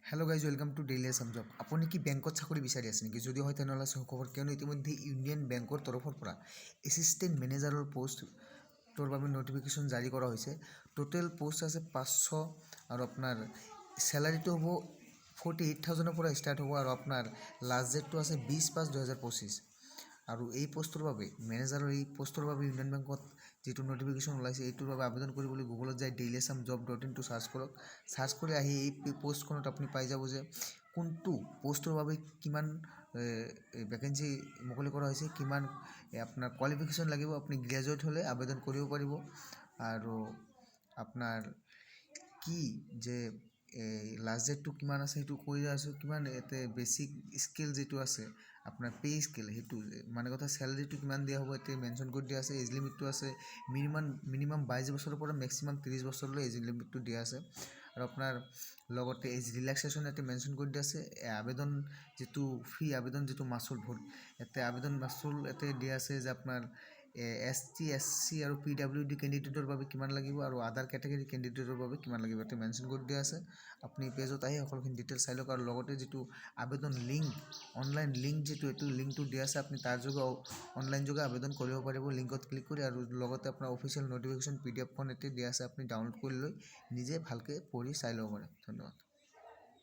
Hello' guys, welcome to daily Assam job. আপুনি কি বেংকত চাকৰি বিচাৰি আছে নেকি? যদি হয় তেনেহ'লে সুখবৰ, কিয়নো ইতিমধ্যে ইউনিয়ন বেংকৰ তৰফৰ পৰা এছিষ্টেণ্ট মেনেজাৰৰ পষ্টটোৰ বাবে নটিফিকেশ্যন জাৰি কৰা হৈছে। টোটেল পষ্ট আছে 500 আৰু আপোনাৰ চেলাৰীটো হ'ব 48,000ৰ পৰা ষ্টাৰ্ট হ'ব আৰু আপোনাৰ লাষ্ট ডেটটো আছে 20/5/2025। আৰু এই পষ্টৰ বাবে মেনেজাৰৰ এই পষ্টৰ বাবে ইউনিয়ন বেংকত যিটো নটিফিকেশ্যন ওলাইছে এইটোৰ বাবে আবেদন কৰিবলৈ গুগলত যাই dailyassamjob.in চাৰ্চ কৰক। চাৰ্চ কৰি আহি এই পষ্টখনত আপুনি পাই যাব যে কোনটো পষ্টৰ বাবে কিমান ভেকেঞ্চি মুকলি কৰা হৈছে, কিমান আপোনাৰ কোৱালিফিকেশ্যন লাগিব। আপুনি গ্ৰেজুৱেট হ'লে আবেদন কৰিব পাৰিব। আৰু আপোনাৰ কি যে লাষ্ট ডেটটো কিমান আছে সেইটো কৈ আছোঁ, কিমান ইয়াতে বেচিক স্কিল যিটো আছে আপোনাৰ পে স্কিল, সেইটো মানে কথা চেলাৰীটো কিমান দিয়া হ'ব এতিয়া মেনশ্যন কৰি দিয়া আছে। এজ লিমিটটো আছে মিনিমাম 22 বছৰৰ পৰা মেক্সিমাম 30 বছৰলৈ এজ লিমিটটো দিয়া আছে। আৰু আপোনাৰ লগতে এজ ৰিলেক্সেশ্যন ইয়াতে মেনশ্যন কৰি দিয়া আছে। আবেদন যিটো ফ্ৰী, আবেদন যিটো মাচুল ইয়াতে আবেদন মাচুল ইয়াতে দিয়া আছে যে আপোনাৰ ST SC আৰু PWD কেণ্ডিডেটৰ বাবে কিমান লাগিব আৰু আদাৰ কেটেগৰী কেণ্ডিডেটৰ বাবে কিমান লাগিব ইয়াতে মেনশ্যন কৰি দিয়া আছে। আপুনি পেজত আহি সকলোখিনি ডিটেইলছ চাই লওক। আৰু লগতে যিটো আবেদন লিংক, অনলাইন লিংক যিটো এইটো লিংকটো দিয়া আছে, আপুনি তাৰ যোগে অনলাইন যোগে আবেদন কৰিব পাৰিব লিংকত ক্লিক কৰি। আৰু লগতে আপোনাৰ অফিচিয়েল নটিফিকেশ্যন PDFখন ইয়াতে দিয়া আছে, আপুনি ডাউনলোড কৰি লৈ নিজে ভালকৈ পঢ়ি চাই ল'ব পাৰে। ধন্যবাদ।